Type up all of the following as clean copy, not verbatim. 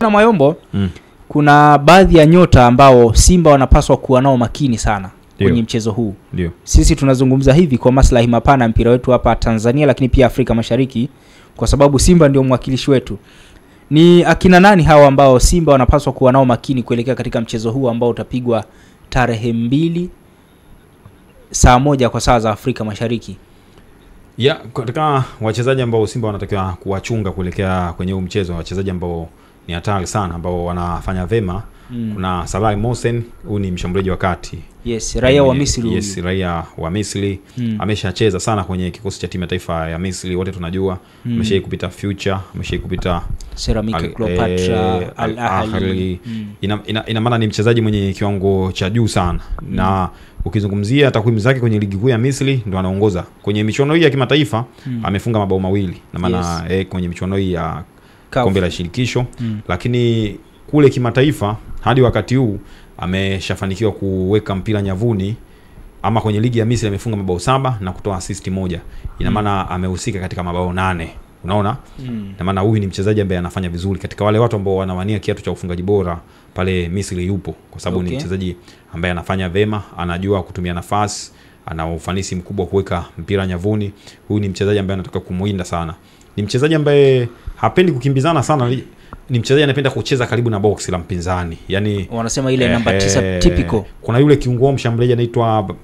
Na Mayombo, kuna baadhi ya nyota ambao Simba wanapaswa kuwa nao makini sana kwenye mchezo huu. Ndio. Sisi tunazungumza hivi kwa maslahi mapana mpira wetu hapa Tanzania, lakini pia Afrika Mashariki, kwa sababu Simba ndio mwakilishi wetu. Ni akina nani hawa ambao Simba wanapaswa kuwa nao makini kuelekea katika mchezo huu ambao utapigwa tarehe 2 saa 1 kwa saa za Afrika Mashariki? Katika wachezaji ambao Simba wanatakiwa kuwachunga kuelekea kwenye huu mchezo, wachezaji ambao ni hatari sana ambao wanafanya vema. Kuna Salah Mohsen, huyu ni mshambuliaji wa kati. Yes, raia wa Misri. Yes, raia wa Misri. Ameshacheza sana kwenye kikosi cha timu ya taifa ya Misri, wote tunajua. Ameshawahi kupita Future, ameshawahi kupita Ceramic Cleopatra, Al Ahly. Ina maana ni mchezaji mwenye kiwango cha juu sana. Na ukizungumzia takwimu zake kwenye ligi kuu ya Misri ndo anaongoza. Kwenye michuano hii ya kimataifa amefunga mabao 2. Na maana kwenye michuano hii ya kombe la shirikisho, lakini kule kimataifa hadi wakati huu ameshafanikiwa kuweka mpira nyavuni, ama kwenye ligi ya Misri amefunga mabao 7 na kutoa assist 1. Ina maana amehusika katika mabao 8. Unaona? Na maana huyu ni mchezaji ambaye anafanya vizuri katika wale watu ambao wanawania kiatu cha ufungaji bora pale Misri yupo, kwa sababu ni mchezaji ambaye anafanya vema, anajua kutumia nafasi, ana ufanisi mkubwa kuweka mpira nyavuni. Huyu ni mchezaji ambaye anataka kumuinda sana. Ni mchezaji ambaye hapendi kukimbizana sana, ni mchezaji anapenda kucheza karibu na box la mpinzani. Yaani wanasema ile namba 9 typical. Kuna yule kiungo mshambuliaji anaitwa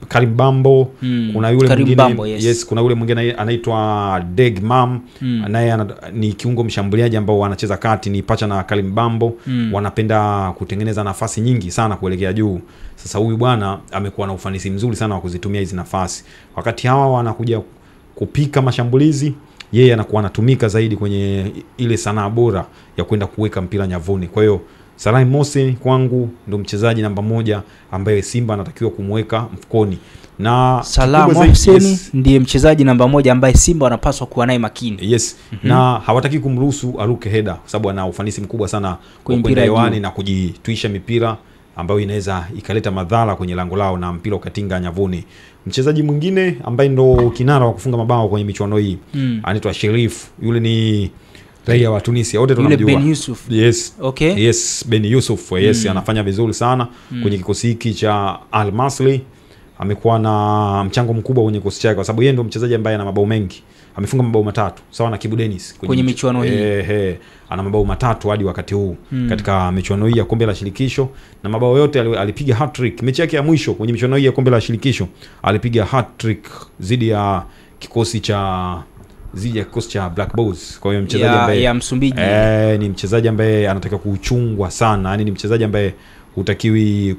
Karim Bambo, kuna yule mwingine yes, kuna yule mwingine anaitwa Degmam, naye ni kiungo mshambuliaji ambao wanacheza kati, ni pacha na Karim Bambo. Wanapenda kutengeneza nafasi nyingi sana kuelekea juu. Sasa huyu bwana amekuwa na ufanisi mzuri sana wa kuzitumia hizi nafasi. Wakati hawa wanakuja kupika mashambulizi, yeye anakuwa anatumika zaidi kwenye ile sanaa bora ya kwenda kuweka mpira nyavuni. Kwa hiyo Salah Mohsen kwangu ndo mchezaji namba 1 ambaye Simba anatakiwa kumweka mfukoni. Na Salah Mohsen ndiye mchezaji namba 1 ambaye Simba wanapaswa kuwa naye makini. Yes. Na hawataki kumruhusu aruke header kwa sababu ana ufanisi mkubwa sana kwa kwenda hewani na kujitwisha mipira ambayo inaweza ikaleta madhara kwenye lango lao na mpira ukatinga nyavuni. Mchezaji mwingine ambaye ndo kinara wa kufunga mabao kwenye michuano hii anaitwa Sherif. Yule ni raia wa Tunisia, wote tunamjua. Ben Yusuf. Yes. Okay. Yes, Ben Yusuf. Yes, anafanya vizuri sana kwenye kikosi hiki cha Al Masry. Amekuwa na mchango mkubwa kwenye kikosi chake kwa sababu yeye ndo mchezaji ambaye ana mabao mengi. Amefunga mabao 3 sawa na Kibu Dennis kwenye michuano hii. Ana mabao 3 hadi wakati huu katika michuano hii ya kombe la shirikisho, na mabao yote alipiga hat-trick. Mechi yake ya mwisho kwenye michuano hii ya kombe la shirikisho alipiga hat-trick zidi ya kikosi cha Black Bulls. Kwa hiyo mchezaji ambaye ya Msumbiji ni mchezaji ambaye anataka kuchungwa sana. Yaani ni mchezaji ambaye hutakiwi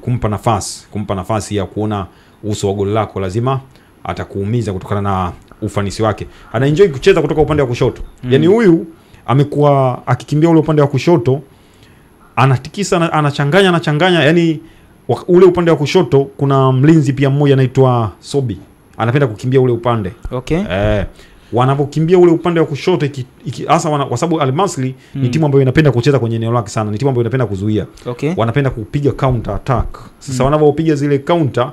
kumpa nafasi ya kuona uso wa goli lako, lazima atakuumiza kutokana na ufanisi wake. Anaenjoy kucheza kutoka upande wa kushoto. Yaani huyu amekuwa akikimbia ule upande wa kushoto, anatikisa, anachanganya. Yaani ule upande wa kushoto kuna mlinzi pia mmoja anaitwa Sobi. Anapenda kukimbia ule upande. Okay. Wanapokimbia ule upande wa kushoto hasa kwa sababu Al Masry ni timu ambayo inapenda kucheza kwenye eneo lake sana, ni timu ambayo inapenda kuzuia. Okay. Wanapenda kupiga counter attack. Sasa wanapopiga zile counter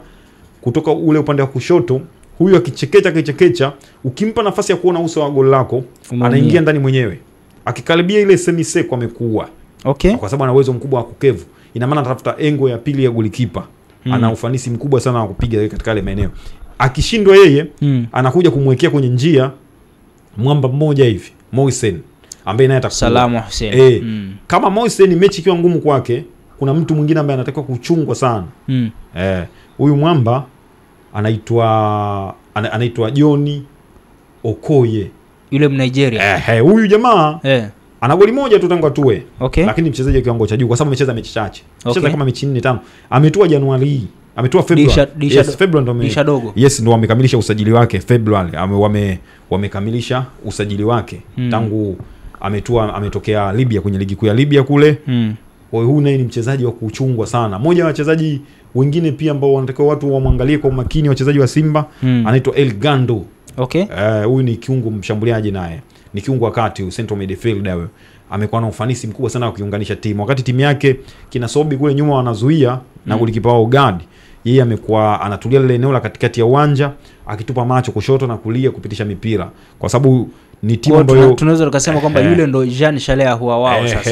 kutoka ule upande wa kushoto, huyu akichekecha, ukimpa nafasi ya kuona uso wa goli lako, anaingia ndani mwenyewe. Akikaribia ile semi seko amekuua. Okay. Kwa sababu ana uwezo mkubwa wa kukevu. Ina maana atafuta engo ya pili ya golikipa. Ana ufanisi mkubwa sana wa kupiga katika ile maeneo. Akishindwa yeye, anakuja kumwekea kwenye njia mwamba mmoja hivi, Mohsen, ambaye naye atakuwa Salah Mohsen. Kama Mohsen mechi ikiwa ngumu kwake, kuna mtu mwingine ambaye anatakiwa kuchungwa sana. Huyu mwamba anaitwa Johnny Okoye. Yule Mnigeria. Huyu jamaa ana goli moja tu tangu atue. Okay. Lakini mchezaji wa kiwango cha juu kwa sababu amecheza mechi chache. Amecheza kama mechi 4-5. Ametua Januari hii. Ametoa February. February ndo ndo wamekamilisha usajili wake February. Wamekamilisha usajili wake tangu ametokea Libya kwenye ligi kuu ya Libya kule. Kwa hiyo huyu naye ni mchezaji wa kuchungwa sana. Mmoja wa wachezaji wengine pia ambao wanatakiwa watu wamwangalie kwa umakini, wachezaji wa Simba, anaitwa El Gando. Okay. Huyu ni kiungo mshambuliaji, naye ni kiungo wa kati, central midfielder. Amekuwa na ufanisi mkubwa sana wa kuunganisha timu. Wakati timu yake kina Sobi kule nyuma wanazuia na golikipa wao Gadi, yeye amekuwa anatulia lile eneo la katikati ya uwanja akitupa macho kushoto na kulia kupitisha mipira, kwa sababu ni timu ambayo tunaweza tukasema kwamba yule ndo Jean Shalea huwa wao sasa.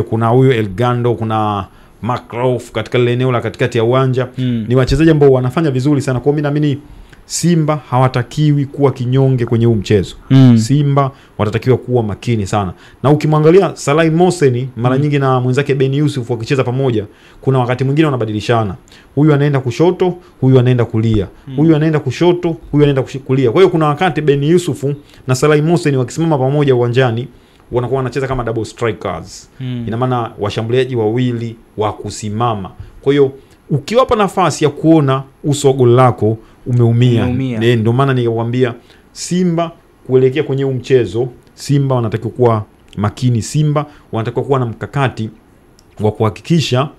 Kuna huyo Elgando, kuna Macrof katika lile eneo la katikati ya uwanja. Ni wachezaji ambao wanafanya vizuri sana. Kwa mimi naamini Simba hawatakiwi kuwa kinyonge kwenye huu mchezo. Simba watatakiwa kuwa makini sana. Na ukimwangalia Salah Mohsen mara nyingi na mwenzake Ben Yusuf wakicheza pamoja, kuna wakati mwingine wanabadilishana. Huyu anaenda kushoto, huyu anaenda kulia. Huyu anaenda kushoto, huyu anaenda kulia. Kwa hiyo kuna wakati Ben Yusuf na Salah Mohsen wakisimama pamoja uwanjani wanakuwa wanacheza kama double strikers. Ina maana washambuliaji wawili wa kusimama. Kwa hiyo ukiwapa nafasi ya kuona uso wa goli lako umeumia. Ndio maana nikakwambia Simba kuelekea kwenye huu mchezo, Simba wanatakiwa kuwa makini. Simba wanatakiwa kuwa na mkakati wa kuhakikisha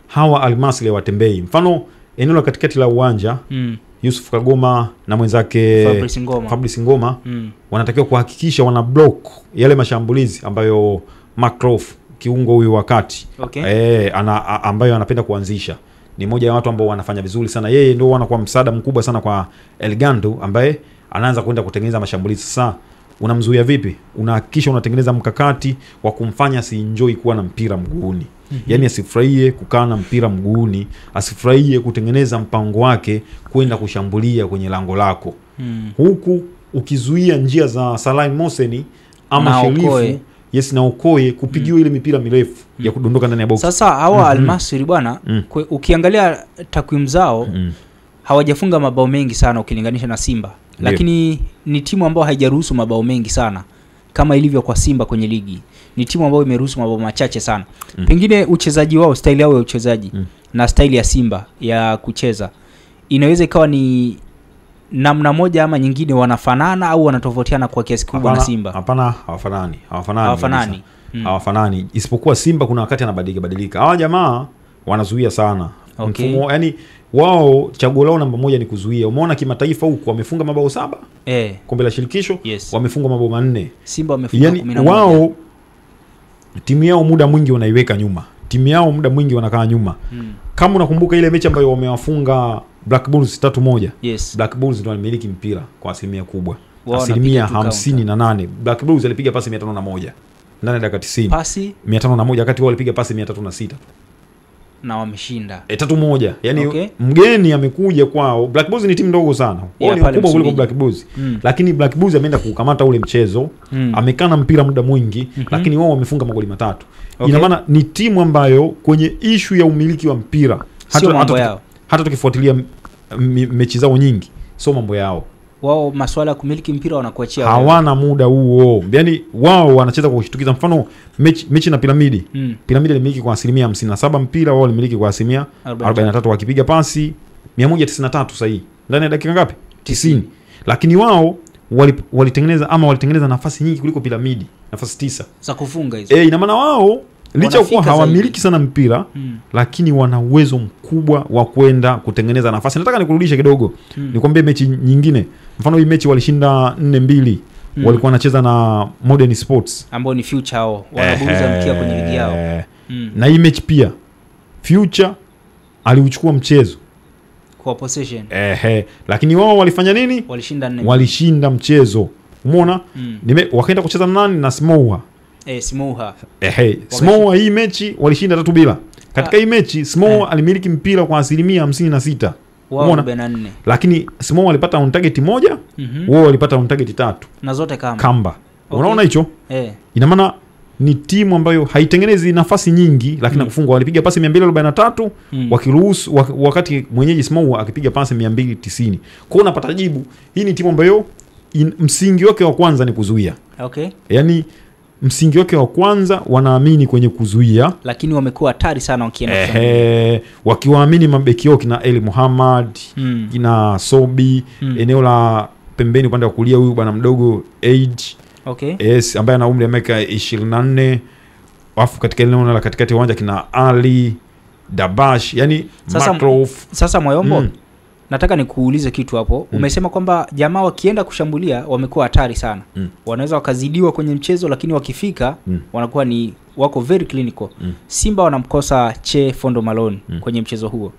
hawa Al Masry watembei. Mfano eneo la katikati la uwanja, Yusuf Kagoma na mwenzake Fabrice Ngoma wanatakiwa kuhakikisha wana block yale mashambulizi ambayo Macrof kiungo huyu wakati ambayo anapenda kuanzisha. Ni moja ya watu ambao wanafanya vizuri sana. Yeye ndio anakuwa msaada mkubwa sana kwa Elgando ambaye anaanza kwenda kutengeneza mashambulizi. Sasa unamzuia vipi? Unahakikisha unatengeneza mkakati wa kumfanya si enjoy kuwa na mpira mguuni. Yaani asifurahie kukaa na mpira mguuni, asifurahie kutengeneza mpango wake kwenda kushambulia kwenye lango lako. Huku ukizuia njia za Salah Mohsen ama Sherifu na Okoye kupigiwa ile mipira mirefu ya kudondoka ndani ya box. Sasa hawa Al Masry bwana, ukiangalia takwimu zao hawajafunga mabao mengi sana ukilinganisha na Simba. Lakini ni timu ambayo haijaruhusu mabao mengi sana kama ilivyo kwa Simba kwenye ligi. Ni timu ambayo imeruhusu mabao machache sana. Pengine uchezaji wao, style yao ya uchezaji na style ya Simba ya kucheza inaweza ikawa ni namna moja ama nyingine, wanafanana au wanatofautiana kwa kiasi kubwa na Simba? Hapana, hawafanani. Isipokuwa Simba kuna wakati anabadilika. Hawa jamaa wanazuia sana. Mfumo, yani wao chaguo lao namba moja ni kuzuia. Umeona kimataifa huko wamefunga mabao 7. Kombe la shirikisho wamefunga mabao 4. Simba wamefunga 11. Wao timu yao muda mwingi wanaiweka nyuma. Timu yao muda mwingi wanakaa nyuma. Kama unakumbuka ile mechi ambayo wamewafunga Black Bulls 3-1. Black Bulls ndio walimiliki mpira kwa asilimia kubwa. Asilimia 58. Black Bulls alipiga pasi 501 ndani ya dakika 90. Pasi 501 wakati wao walipiga pasi 306. Na wameshinda 3-1. Yaani mgeni amekuja kwao. Black Bulls ni timu ndogo sana. Wao ni wakubwa kuliko Black Bulls. Lakini Black Bulls ameenda kukamata ule mchezo, amekaa na mpira muda mwingi, lakini wao wamefunga magoli 3. Ina maana ni timu ambayo kwenye issue ya umiliki wa mpira hata tukifuatilia mechi zao nyingi sio mambo yao. Wao masuala ya kumiliki mpira wanakuachia, hawana muda huo. Yaani wao wanacheza kwa kushtukiza. Mfano mechi na Piramidi. Piramidi ilimiliki kwa asilimia 57 mpira, wao walimiliki kwa asilimia 43 wakipiga pasi 193 sahihi ndani ya dakika ngapi? 90. Lakini wao walitengeneza nafasi nyingi kuliko Piramidi, nafasi 9 za kufunga hizo. Ina maana wao licha kuwa hawamiliki sana mpira lakini wana uwezo mkubwa wa kwenda kutengeneza nafasi. Nataka nikurudishe kidogo. Nikwambie mechi nyingine. Mfano hii mechi walishinda 4-2. Walikuwa wanacheza na Modern Sports ambao ni Future hao. Wanaburuza mkia kwenye ligi yao. Na hii mechi pia Future aliuchukua mchezo kwa possession. Lakini wao walifanya nini? Walishinda mchezo. Umeona? Wakaenda kucheza na nani? Na Smoha. Smoha hii mechi walishinda 3-0. Katika hii mechi Smoha alimiliki mpira kwa asilimia 56. Umeona? Lakini Smoha alipata on target 1, wao walipata on target 3. Na zote kamba. Unaona hicho? Ina maana ni timu ambayo haitengenezi nafasi nyingi lakini kufunga. Walipiga pasi 243 wakiruhusu wakati mwenyeji Smoha akipiga pasi 290. Kwa hiyo unapata jibu. Hii ni timu ambayo msingi wake wa kwanza ni kuzuia. Yaani msingi wake wa kwanza wanaamini kwenye kuzuia, lakini wamekuwa hatari sana wakienda wakiwaamini mabeki wao kina Eli Muhammad, kina Sobi, eneo la pembeni upande wa kulia huyu bwana mdogo Age. Ambaye ana umri wa miaka 24. Alafu katika eneo la katikati ya uwanja kina Ali Dabash, yani Macrof. Sasa Moyombo, nataka nikuulize kitu hapo. Umesema kwamba jamaa wakienda kushambulia wamekuwa hatari sana. Wanaweza wakazidiwa kwenye mchezo, lakini wakifika wanakuwa ni wako very clinical. Simba wanamkosa Che Fondo Malone kwenye mchezo huo.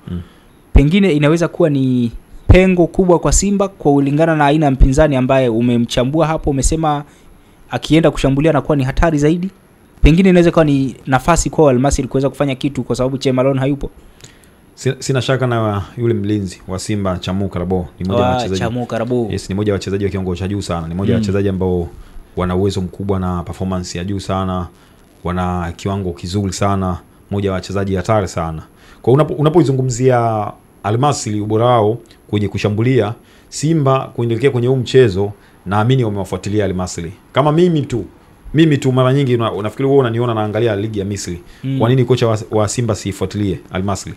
pengine inaweza kuwa ni pengo kubwa kwa Simba kwa ulingana na aina ya mpinzani ambaye umemchambua hapo, umesema akienda kushambulia na kuwa ni hatari zaidi. Pengine inaweza kuwa ni nafasi kwa Al Masry kuweza kufanya kitu kwa sababu Chemalon hayupo. Sina shaka na yule mlinzi wa Simba Chamu Karabo ni mmoja wa wachezaji. Chamu Karabo. Yes, ni mmoja wa wachezaji wa kiwango cha juu sana. Ni mmoja wa wachezaji ambao wana uwezo mkubwa na performance ya juu sana. Wana kiwango kizuri sana. Mmoja wa wachezaji hatari sana. Kwa unapoizungumzia Al Masry ubora wao kwenye kushambulia, Simba kuendelea kwenye huu mchezo, naamini wamewafuatilia Al Masry. Kama mimi tu mara nyingi unafikiri wewe unaniona naangalia ligi ya Misri. Kwa nini kocha wa Simba sifuatilie Al Masry?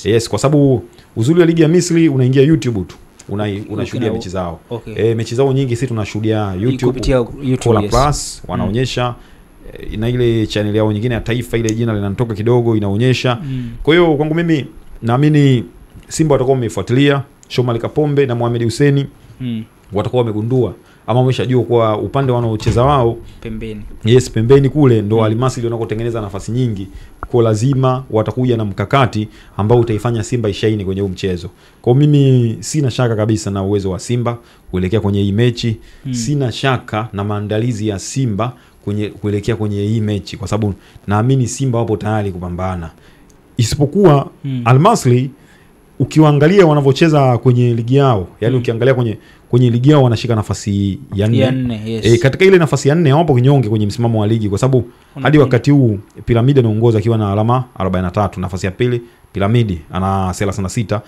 Yes, kwa sababu uzuri wa ligi ya Misri unaingia YouTube tu. Unashuhudia mechi zao. Okay. Mechi zao nyingi sisi tunashuhudia YouTube. Kola Plus wanaonyesha na ile channel yao nyingine ya taifa, ile jina linanitoka kidogo, inaonyesha. Kwa hiyo kwangu mimi naamini Simba watakuwa wamefuatilia Shomari Kapombe na Mohamed Hussein. Watakuwa wamegundua ama wameshajua kwa upande wanaocheza wao pembeni. Yes, pembeni kule ndo Al Masry wanakotengeneza nafasi nyingi. Kwa lazima watakuja na mkakati ambao utaifanya Simba ishaini kwenye huu mchezo. Kwa mimi sina shaka kabisa na uwezo wa Simba kuelekea kwenye hii mechi. Sina shaka na maandalizi ya Simba kuelekea kwenye hii mechi kwa sababu naamini Simba wapo tayari kupambana. Isipokuwa Al Masry ukiangalia wanavyocheza kwenye ligi yao, yani ukiangalia kwenye ligi yao wanashika nafasi ya 4. Yes. Katika ile nafasi ya 4 hawapo kinyonge kwenye msimamo wa ligi kwa sababu hadi wakati huu Piramidi anaongoza akiwa na alama 43, nafasi ya pili Piramidi ana 36.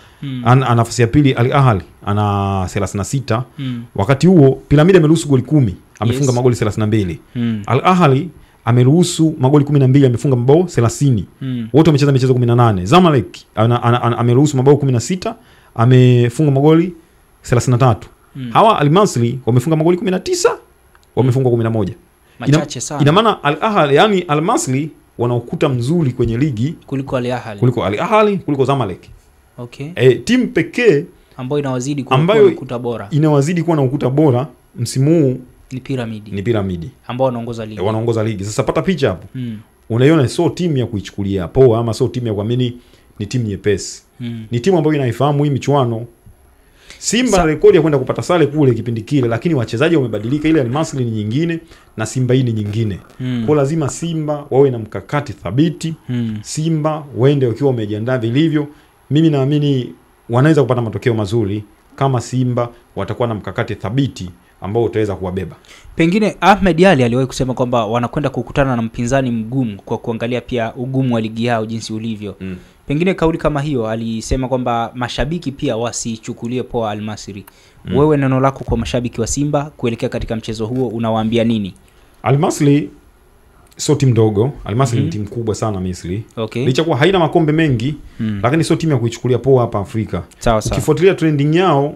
Ana nafasi ya pili Al Ahly ana 36. Wakati huo Piramidi ameruhusu goli 10, amefunga magoli 32. Al Ahly ameruhusu magoli 12, amefunga mabao 30. Wote wamecheza michezo 18. Zamalek ameruhusu mabao 16, amefunga magoli 33. Hawa Al Masry wamefunga magoli 19, wamefunga 11. Machache sana. Ina maana Al Ahly, yani Al Masry wana ukuta mzuri kwenye ligi kuliko Al Ahly. Kuliko Zamalek. Okay. Timu pekee ambayo inawazidi kuwa na ukuta bora. Inawazidi kuwa na ukuta bora msimu huu ni Piramidi ambao wanaongoza ligi. Sasa pata picha hapo. Unaiona sio timu ya kuichukulia poa ama sio timu ya kuamini, ni timu nyepesi. Ni timu ambayo inaifahamu hii michuano. Simba rekodi ya kwenda kupata sare kule kipindi kile, lakini wachezaji wamebadilika. Ile Al Masry ni nyingine na Simba hii ni nyingine. Kwa lazima Simba wawe na mkakati thabiti. Simba waende wakiwa wamejiandaa vilivyo. Mimi naamini wanaweza kupata matokeo mazuri kama Simba watakuwa na mkakati thabiti ambao utaweza kuwabeba. Pengine Ahmed Ali aliwahi kusema kwamba wanakwenda kukutana na mpinzani mgumu kwa kuangalia pia ugumu wa ligi yao jinsi ulivyo. Pengine kauli kama hiyo alisema kwamba mashabiki pia wasichukulie poa Al Masry. Wewe neno lako kwa mashabiki wa Simba kuelekea katika mchezo huo unawaambia nini? Al Masry sio timu ndogo. Al Masry ni timu kubwa sana Misri. Okay. Licha kuwa haina makombe mengi, lakini sio timu ya kuichukulia poa hapa Afrika. Ukifuatilia trending yao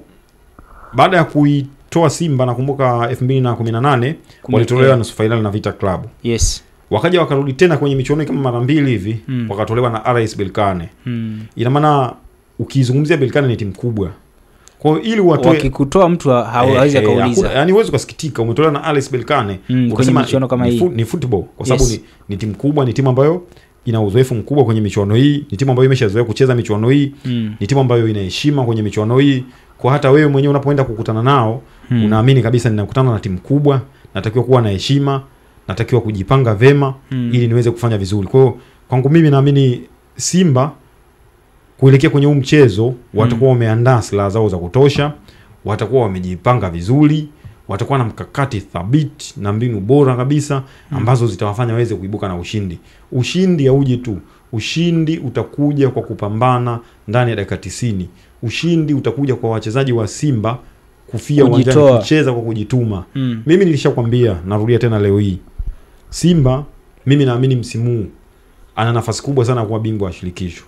baada ya kuitoa Simba, nakumbuka 2018 walitolewa nusu finali na Vita Club. Yes. Wakaja wakarudi tena kwenye michuano kama mara mbili hivi, wakatolewa na RS Berkane. Ina maana ukizungumzia Berkane ni timu kubwa. Kwa hiyo ili watoe wakikutoa mtu hawezi kauliza. Yaani uwezo kusikitika umetolewa na RS Berkane, ukasema michuano kama hii ni football kwa sababu ni timu kubwa, ni timu ambayo ina uzoefu mkubwa kwenye michuano hii, ni timu ambayo imeshazoea kucheza michuano hii, ni timu ambayo ina heshima kwenye michuano hii. Kwa hata wewe mwenyewe unapoenda kukutana nao, unaamini kabisa ninakutana na timu kubwa, natakiwa kuwa na heshima, natakiwa kujipanga vema ili niweze kufanya vizuri. Kwa hiyo kwangu mimi naamini Simba kuelekea kwenye huu mchezo watakuwa wameandaa silaha zao za kutosha, watakuwa wamejipanga vizuri, watakuwa na mkakati thabiti na mbinu bora kabisa ambazo zitawafanya waweze kuibuka na ushindi. Ushindi hauje tu. Ushindi utakuja kwa kupambana ndani ya dakika 90. Ushindi utakuja kwa wachezaji wa Simba kufia uwanjani kucheza kwa kujituma. Mimi nilishakwambia, narudia tena leo hii. Simba mimi naamini msimu ana nafasi kubwa sana kuwa bingwa wa shirikisho.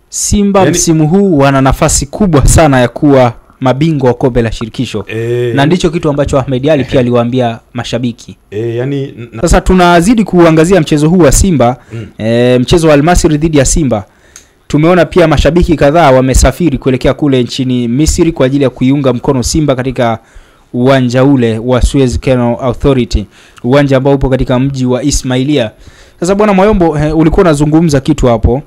Simba yani, msimu huu wana nafasi kubwa sana ya kuwa mabingwa wa kombe la shirikisho. Na ndicho kitu ambacho Ahmed Ali pia aliwaambia mashabiki. Sasa tunazidi kuangazia mchezo huu wa Simba, mchezo wa Al Masry dhidi ya Simba. Tumeona pia mashabiki kadhaa wamesafiri kuelekea kule nchini Misri kwa ajili ya kuiunga mkono Simba katika uwanja ule wa Suez Canal Authority, uwanja ambao upo katika mji wa Ismailia. Sasa bwana Moyombo, ulikuwa unazungumza kitu hapo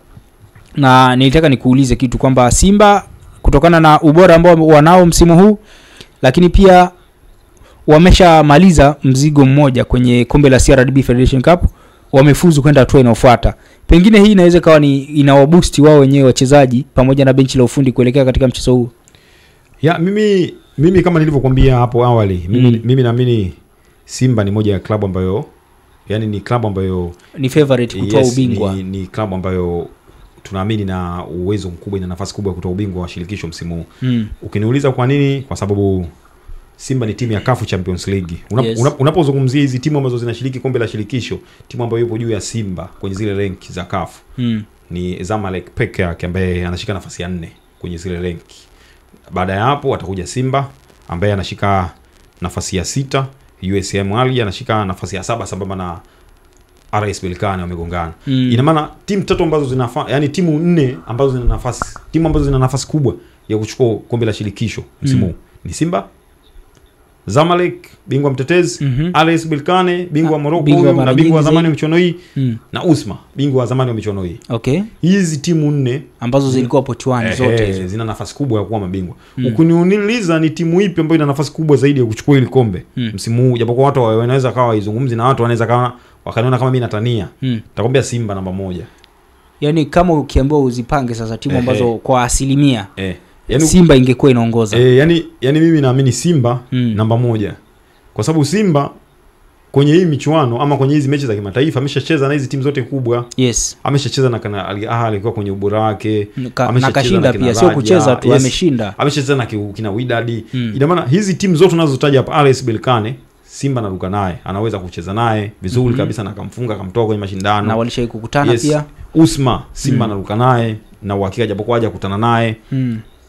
Na nilitaka nikuulize kitu kwamba Simba kutokana na ubora ambao wanao msimu huu, lakini pia wameshamaliza mzigo mmoja kwenye kombe la CRDB Federation Cup, wamefuzu kwenda hatua inayofuata. Pengine hii inaweza kawa ni inawaboost wao wenyewe wachezaji pamoja na benchi la ufundi kuelekea katika mchezo huu. Ya mimi kama nilivyokuambia hapo awali, mimi naamini Simba ni moja ya klabu ambayo yani ni klabu ambayo ni favorite kutoa ubingwa. Ni klabu ambayo tunaamini na uwezo mkubwa na nafasi kubwa ya kutoa ubingwa wa shirikisho msimu huu. Ukiniuliza kwa nini? Kwa sababu Simba ni timu ya CAF Champions League. Unapozungumzia hizi timu ambazo zinashiriki kombe la shirikisho, timu ambayo yupo juu ya Simba kwenye zile rank za CAF ni Zamalek peke yake ambaye anashika nafasi ya 4 kwenye zile rank. Baada ya hapo atakuja Simba ambaye anashika nafasi ya 6, USM Alger anashika nafasi ya 7 sambamba na RS Berkane wamegongana. Ina maana timu 3 ambazo yani timu 4 ambazo zina nafasi, timu ambazo zina nafasi kubwa ya kuchukua kombe la shirikisho msimu huu ni Simba, Zamalek bingwa mtetezi, RS Berkane bingwa wa Morocco na bingwa wa zamani wa michuano hii, na Usma bingwa wa zamani wa michuano hii. Okay. Hizi timu 4 ambazo zilikuwa pot 1 zote hizo zina nafasi kubwa ya kuwa mabingwa. Ukiniuliza ni timu ipi ambayo ina nafasi kubwa zaidi ya kuchukua ile kombe msimu huu, japokuwa watu wanaweza kawa waizungumzi na watu wanaweza kawa wakaniona kama mimi natania, nitakwambia Simba namba 1. Yani kama ukiambiwa uzipange sasa timu ambazo kwa asilimia yani, Simba ingekuwa inaongoza. Yani mimi naamini Simba namba 1. Kwa sababu Simba kwenye hii michuano ama kwenye hizi mechi za kimataifa ameshacheza na hizi timu zote kubwa. Yes. Ameshacheza na Al Ahly alikuwa kwenye ubora wake. Ameshinda pia, sio kucheza tu, ameshinda. Ameshacheza na kina Wydad. Ina maana hizi timu zote tunazotaja hapa, RS Berkane, Simba anaruka naye, anaweza kucheza naye vizuri kabisa na akamfunga akamtoa kwenye mashindano. Na walishai kukutana pia. Usma Simba anaruka naye na uhakika japokuwa haja kukutana naye.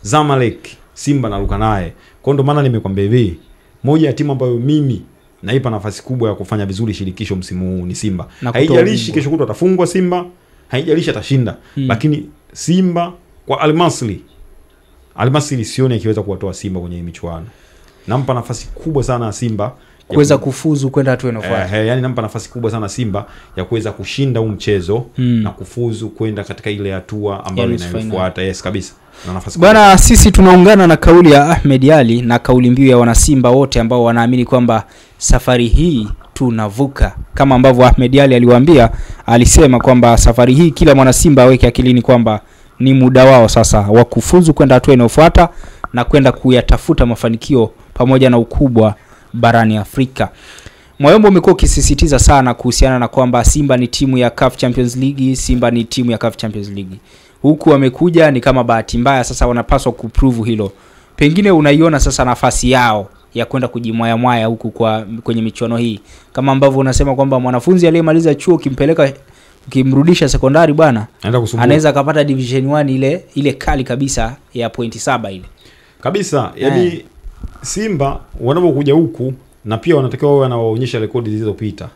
Zamalek Simba anaruka naye. Kwa ndo maana nimekwambia hivi, moja ya timu ambayo mimi naipa nafasi kubwa ya kufanya vizuri shirikisho msimu huu ni Simba. Haijalishi kesho kutwa atafungwa Simba, haijalishi atashinda, lakini Simba kwa Al-Masry sioni akiweza kuwatoa Simba kwenye michuano. Nampa nafasi kubwa sana ya Simba kuweza kufuzu kwenda hatua inayofuata. Yani nampa nafasi kubwa sana Simba ya kuweza kushinda huu mchezo na kufuzu kwenda katika ile hatua ambayo inayofuata. Yes kabisa. Na nafasi bwana, sisi tunaungana na kauli ya Ahmed Ally na kauli mbiu ya wanasimba wote ambao wanaamini kwamba safari hii tunavuka. Kama ambavyo Ahmed Ally aliwaambia, alisema kwamba safari hii kila mwana Simba aweke akilini kwamba ni muda wao sasa wa kufuzu kwenda hatua inayofuata na kwenda kuyatafuta mafanikio pamoja na ukubwa barani Afrika. Mwayombo umekuwa ukisisitiza sana kuhusiana na kwamba Simba ni timu ya CAF Champions League, Simba ni timu ya CAF Champions League. Huku wamekuja ni kama bahati mbaya, sasa wanapaswa kuprove hilo. Pengine unaiona sasa nafasi yao ya kwenda kujimwaya huku kwenye michuano hii. Kama ambavyo unasema kwamba mwanafunzi aliyemaliza chuo kimpeleka ukimrudisha sekondari bwana, anaweza kupata division 1 ile kali kabisa ya pointi 7 ile. Kabisa, yani Simba wanapokuja huku na pia wanatakiwa wao wanawaonyesha rekodi zilizopita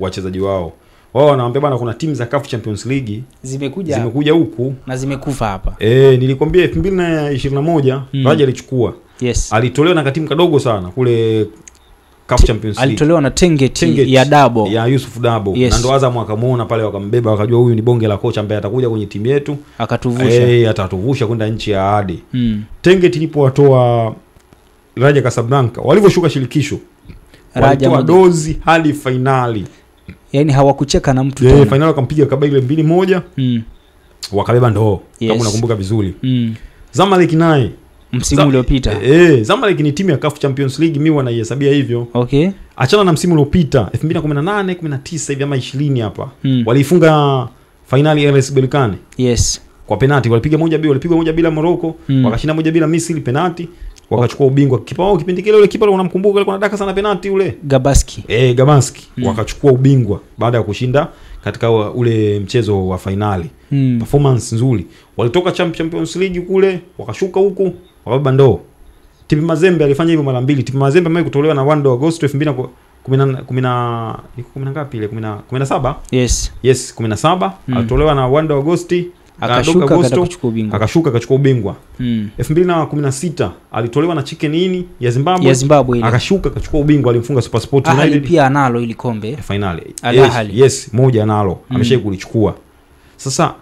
wachezaji wao. Wao wanaambia bana kuna timu za CAF Champions League zimekuja huku na zimekufa hapa. Nilikwambia 2021 Raja alichukua. Yes. Alitolewa na katimu kadogo sana kule CAF Champions League. Alitolewa na Tengeti ya Dabo. Ya Yusuf Dabo. Yes. Na ndo Azam akamuona pale wakambeba wakajua huyu ni bonge la kocha ambaye atakuja kwenye timu yetu. Akatuvusha. Atatuvusha kwenda nchi ya ahadi. Tengeti ilipowatoa Raja Casablanca, walivyoshuka shirikisho, walitoa dozi hadi finali. Yani hawakucheka na mtu tena. Finali wakampiga Kabaile 2-1. Wakabeba ndoo. Yes. Kama unakumbuka vizuri. Zamalek naye msimu uliopita. Zamalek ni timu ya CAF Champions League, mimi wanaihesabia hivyo. Okay. Achana na msimu uliopita 2018, 19 hivi ama 20 hapa. Walifunga finali RS Berkane. Yes. Kwa penalti walipigwa moja bila Morocco, wakashinda 1-0 Misri penalti. Wakachukua ubingwa. Kipa wao kipindi kile yule kipa unamkumbuka alikuwa anadaka sana penalti ule. Gabaski. Gabaski. Wakachukua ubingwa baada ya kushinda katika ule mchezo wa finali. Performance nzuri. Walitoka Champions League kule, wakashuka huku, wakabeba ndoo. TP Mazembe alifanya hivyo mara 2. TP Mazembe mimi kutolewa na 1 Agosto 2010 ngapi ile 17? Yes. Yes, 17. Alitolewa na 1 Agosti. Akashuka akachukua ubingwa. 2016 alitolewa na Chicken Inn ya Zimbabwe akashuka akachukua ubingwa, alimfunga SuperSport United. Pia analo ile kombe finali. Al Ahly. Yes, moja analo. Ameshaye kulichukua. Sasa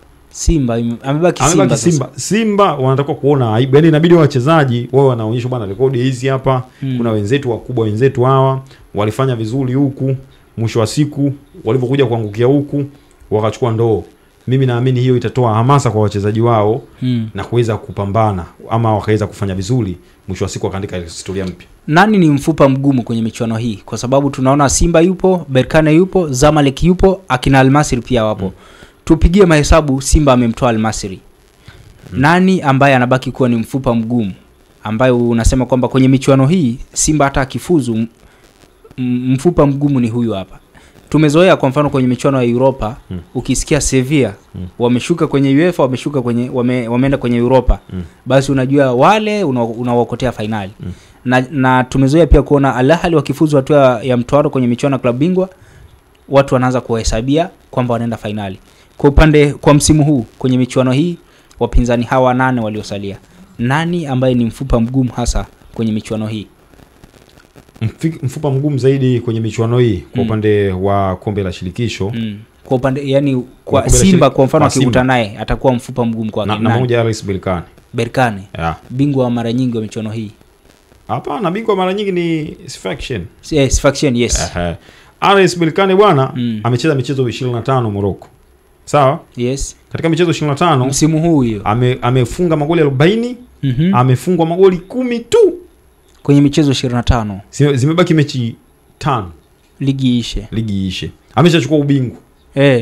amebaki Simba wanataka kuona aibu. Yaani inabidi wachezaji wao wanaonyesha bwana rekodi hizi hapa. Kuna wenzetu wakubwa, wenzetu hawa walifanya vizuri huku, mwisho wa siku walipokuja kuangukia huku wakachukua ndoo. Mimi naamini hiyo itatoa hamasa kwa wachezaji wao na kuweza kupambana ama wakaweza kufanya vizuri, mwisho wa siku wakaandika historia mpya. Nani ni mfupa mgumu kwenye michuano hii? Kwa sababu tunaona Simba yupo, Berkane yupo, Zamalek yupo, akina Al-Masry pia wapo. Tupigie mahesabu, Simba amemtoa Al-Masry. Nani ambaye anabaki kuwa ni mfupa mgumu ambayo unasema kwamba kwenye michuano hii Simba hata akifuzu mfupa mgumu ni huyu hapa? Tumezoea kwa mfano kwenye michuano ya Europa, ukisikia Sevilla wameshuka kwenye UEFA, wameshuka kwenye wameenda kwenye Europa, basi unajua wale unawakotea finali. Na tumezoea pia kuona Al Ahly wakifuzu hatua ya mtoano kwenye michuano ya klabu bingwa, watu wanaanza kuhesabia kwamba wanaenda finali. Kwa msimu huu kwenye michuano hii, wapinzani hawa 8 waliosalia, nani ambaye ni mfupa mgumu hasa kwenye michuano hii? Mfupa mgumu zaidi kwenye michuano hii kwa upande wa kombe la shirikisho. Kwa upande yani kwa Simba kwa mfano akikutana naye atakuwa mfupa mgumu kwa na mmoja RS Berkane. Yeah. Bingwa mara nyingi wa michuano hii. Hapana, bingwa mara nyingi ni Sfaxien. Sfaxien, yes. RS Berkane bwana amecheza michezo 25 Morocco. Sawa? Yes. Katika michezo 25 msimu huu hiyo amefunga magoli 40, amefungwa magoli 10 tu kwenye michezo 25. Zimebaki mechi 5 ligi ishe. Ameshachukua ubingwa.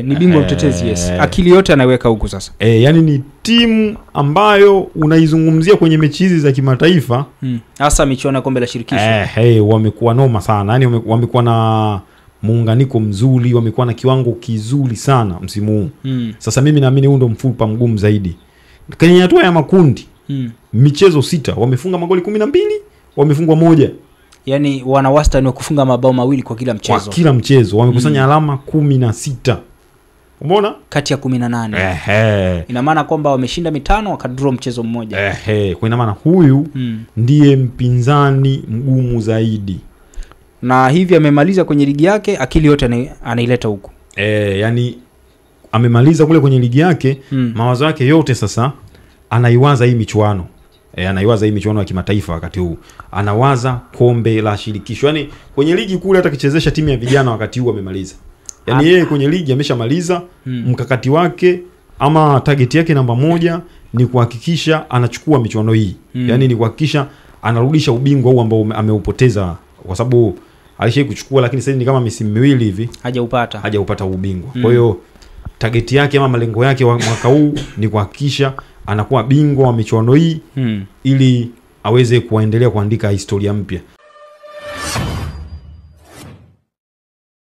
Ni bingwa mtetezi, yes. Akili yote anaweka huko sasa. Yani ni timu ambayo unaizungumzia kwenye mechi hizi za kimataifa, hasa michuano ya kombe la shirikisho. Wamekuwa noma sana. Yani wamekuwa na muunganiko mzuri, wamekuwa na kiwango kizuri sana msimu huu. Sasa mimi naamini huo ndo mfupa mgumu zaidi. Kwenye hatua ya makundi, michezo 6 wamefunga magoli 12, wamefungwa 1. Yani wana wastani wa kufunga mabao 2 kwa kila mchezo. Kwa kila mchezo wamekusanya alama 16. Umeona? Kati ya 18. Ina maana kwamba wameshinda 5 wakadraw mchezo mmoja. Kwa ina maana huyu ndiye mpinzani mgumu zaidi. Na hivi amemaliza kwenye ligi yake, akili yote anaileta huko. Yani amemaliza kule kwenye ligi yake, mawazo yake yote sasa anaiwaza hii michuano. Anaiwaza hii michuano ya kimataifa wakati huu. Anawaza kombe la shirikisho. Yani kwenye ligi kule hata kichezesha timu ya vijana wakati huu amemaliza. Yani yeye kwenye ligi ameshamaliza. Mkakati wake ama target yake namba 1 ni kuhakikisha anachukua michuano hii. Yani ni kuhakikisha anarudisha ubingwa huu ambao ameupoteza, kwa sababu alishai kuchukua lakini sasa ni kama misimu 2 hivi hajaupata ubingwa. Kwa hiyo target yake ama malengo yake mwaka huu ni kuhakikisha anakuwa bingwa wa michuano hii ili aweze kuendelea kuandika historia mpya.